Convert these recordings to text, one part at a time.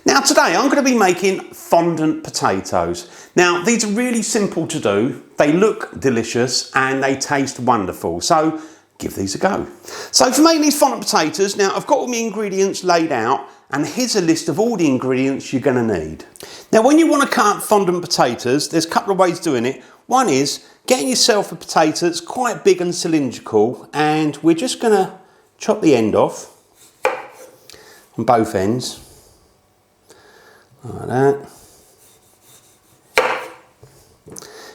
Now today I'm going to be making fondant potatoes. Now these are really simple to do, they look delicious and they taste wonderful, so give these a go. So for making these fondant potatoes, now I've got all my ingredients laid out and here's a list of all the ingredients you're going to need. Now when you want to cut up fondant potatoes, there's a couple of ways of doing it. One is getting yourself a potato that's quite big and cylindrical, and we're just going to chop the end off on both ends. Like that.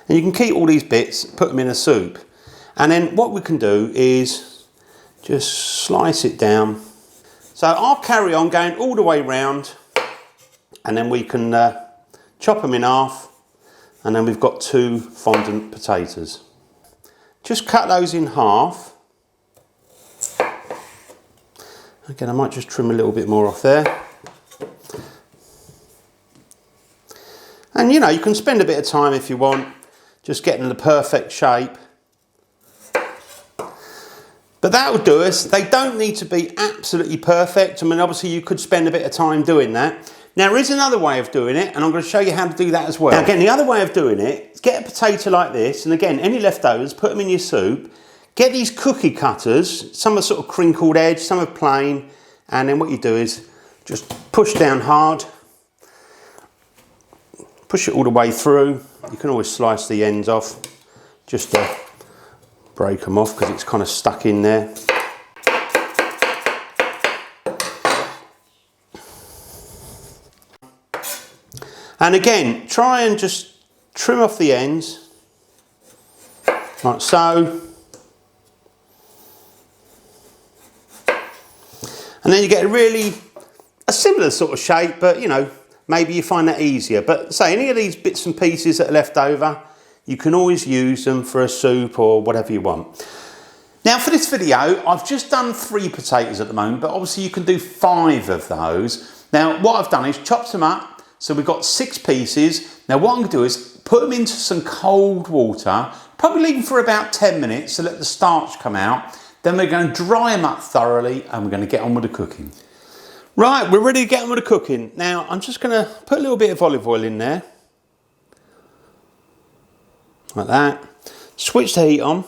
And you can keep all these bits, put them in a soup. And then what we can do is just slice it down. So I'll carry on going all the way round, and then we can chop them in half, and then we've got 2 fondant potatoes. Just cut those in half. Again, I might just trim a little bit more off there. And you know, you can spend a bit of time if you want, just getting the perfect shape. But that will do us. They don't need to be absolutely perfect. I mean, obviously you could spend a bit of time doing that. Now there is another way of doing it, and I'm going to show you how to do that as well. Now again, the other way of doing it is get a potato like this, and again, any leftovers, put them in your soup. Get these cookie cutters, some are sort of crinkled edge, some are plain, and then what you do is just push down hard. Push it all the way through. You can always slice the ends off just to break them off because it's kind of stuck in there. And again, try and just trim off the ends like so. And then you get a similar sort of shape, but you know, maybe you find that easier. But say any of these bits and pieces that are left over, you can always use them for a soup or whatever you want. Now for this video, I've just done 3 potatoes at the moment, but obviously you can do 5 of those. Now what I've done is chopped them up, so we've got 6 pieces. Now what I'm going to do is put them into some cold water, probably leave them for about 10 minutes to let the starch come out. Then we're going to dry them up thoroughly and we're going to get on with the cooking. Right, we're ready to get on with the cooking. Now, I'm just going to put a little bit of olive oil in there. Like that. Switch the heat on.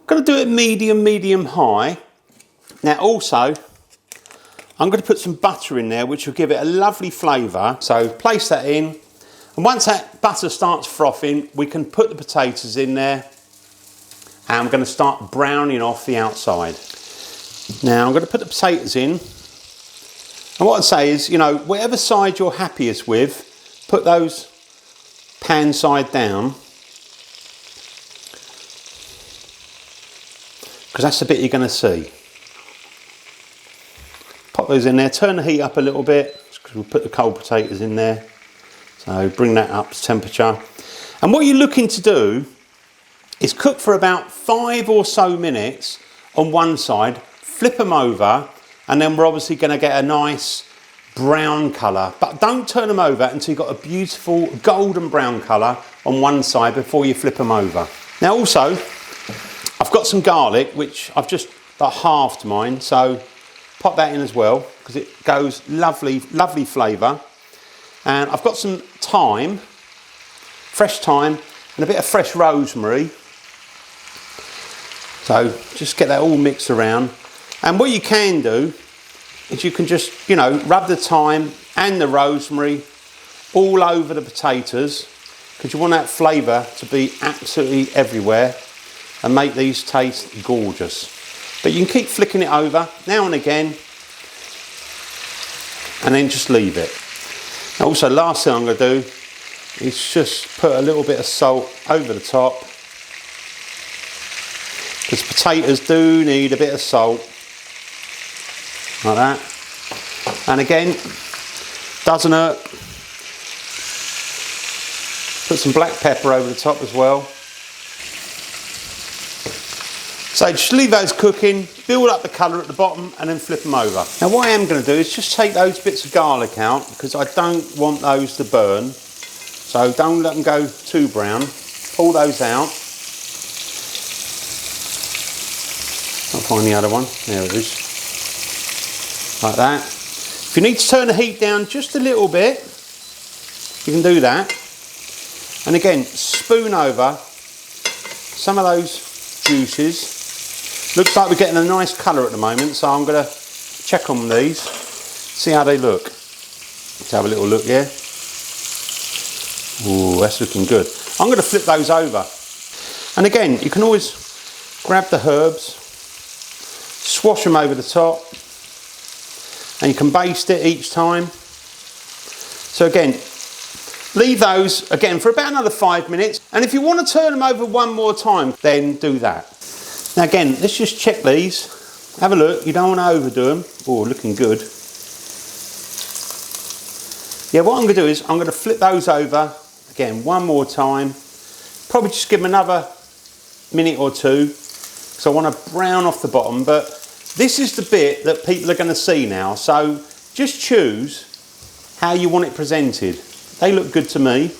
Going to do it medium high. Now also, I'm going to put some butter in there, which will give it a lovely flavour. So place that in. And once that butter starts frothing, we can put the potatoes in there. And I'm going to start browning off the outside. Now I'm going to put the potatoes in, and what I'd say is, you know, whatever side you're happiest with, put those pan side down, because that's the bit you're going to see. Pop those in there, turn the heat up a little bit, because we'll put the cold potatoes in there, so bring that up to temperature. And what you're looking to do is cook for about 5 or so minutes on one side. Flip them over, and then we're obviously going to get a nice brown colour, but don't turn them over until you've got a beautiful golden brown colour on one side before you flip them over. Now also, I've got some garlic, which I've just halved mine, so pop that in as well, because it goes lovely flavour. And I've got some thyme, fresh thyme, and a bit of fresh rosemary. So just get that all mixed around. And what you can do is you can just, you know, rub the thyme and the rosemary all over the potatoes, because you want that flavour to be absolutely everywhere and make these taste gorgeous. But you can keep flicking it over now and again, and then just leave it. Now also, last thing I'm going to do is just put a little bit of salt over the top, because potatoes do need a bit of salt. Like that. And again, doesn't hurt. Put some black pepper over the top as well. So just leave those cooking, build up the colour at the bottom, and then flip them over. Now what I am going to do is just take those bits of garlic out, because I don't want those to burn. So don't let them go too brown. Pull those out. I'll find the other one. There it is. like that. If you need to turn the heat down just a little bit, you can do that. And again, spoon over some of those juices. Looks like we're getting a nice colour at the moment, so I'm going to check on these, see how they look. Let's have a little look here. Ooh, that's looking good. I'm going to flip those over. And again, you can always grab the herbs, swash them over the top, and you can baste it each time. So again, leave those again for about another 5 minutes. And if you want to turn them over one more time, then do that. Now again, let's just check these. Have a look. You don't want to overdo them. Oh, looking good. Yeah, what I'm going to do is I'm going to flip those over again one more time. Probably just give them another minute or two, because I want to brown off the bottom. But this is the bit that people are going to see now. So just choose how you want it presented. They look good to me.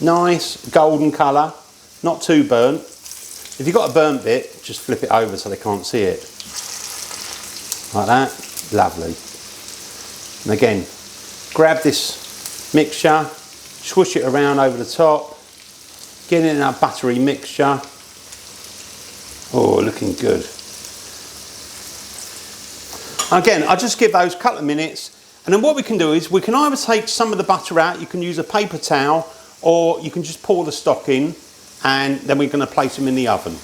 Nice golden colour, not too burnt. If you've got a burnt bit, just flip it over so they can't see it. Like that, lovely. And again, grab this mixture, swish it around over the top, get it in our buttery mixture. Oh, looking good. Again, I'll just give those a couple of minutes. And then what we can do is we can either take some of the butter out, you can use a paper towel, or you can just pour the stock in, and then we're going to place them in the oven.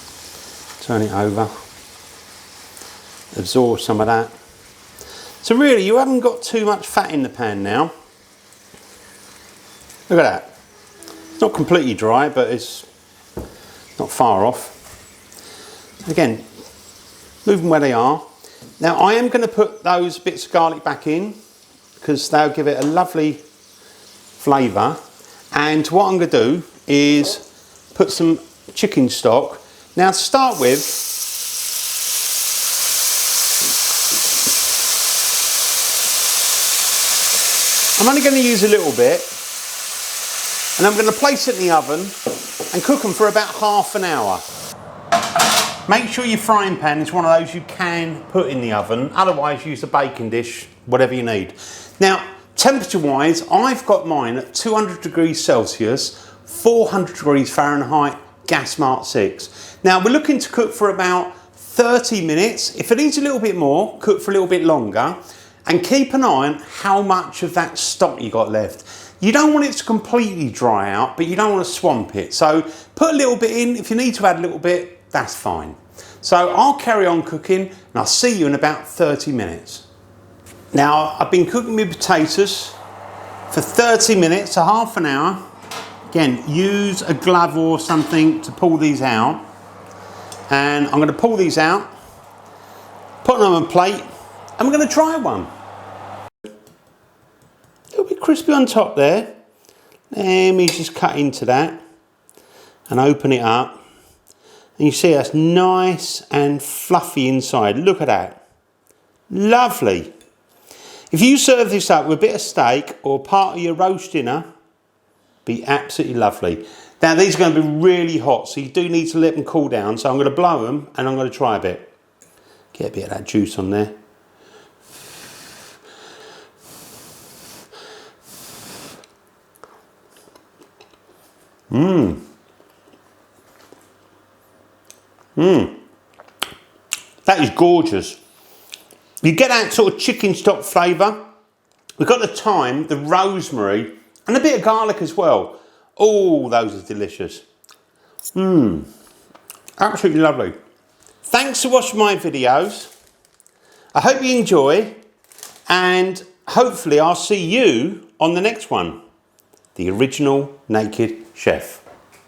Turn it over, absorb some of that. So really, you haven't got too much fat in the pan now. Look at that. It's not completely dry, but it's not far off. Again, move them where they are. Now I am going to put those bits of garlic back in, because they'll give it a lovely flavour. And what I'm going to do is put some chicken stock. Now to start with, I'm only going to use a little bit, and I'm going to place it in the oven and cook them for about half an hour. Make sure your frying pan is one of those you can put in the oven, otherwise use a baking dish, whatever you need. Now, temperature wise, I've got mine at 200 degrees Celsius, 400 degrees Fahrenheit, gas mark 6. Now, we're looking to cook for about 30 minutes. If it needs a little bit more, cook for a little bit longer. And keep an eye on how much of that stock you got left. You don't want it to completely dry out, but you don't want to swamp it. So put a little bit in. If you need to add a little bit, that's fine. So I'll carry on cooking, and I'll see you in about 30 minutes. Now, I've been cooking my potatoes for 30 minutes to half an hour. Again, use a glove or something to pull these out. And I'm going to pull these out, put them on a plate, and we're going to try one. A little bit crispy on top there. Let me just cut into that and open it up. And you see that's nice and fluffy inside. Look at that. Lovely. If you serve this up with a bit of steak or part of your roast dinner, be absolutely lovely. Now these are going to be really hot, so you do need to let them cool down. So I'm going to blow them and I'm going to try a bit. Get a bit of that juice on there. That is gorgeous. You get that sort of chicken stock flavour. We've got the thyme, the rosemary, and a bit of garlic as well. Oh, those are delicious. Absolutely lovely. Thanks for watching my videos. I hope you enjoy, and hopefully I'll see you on the next one. The Original Naked Chef.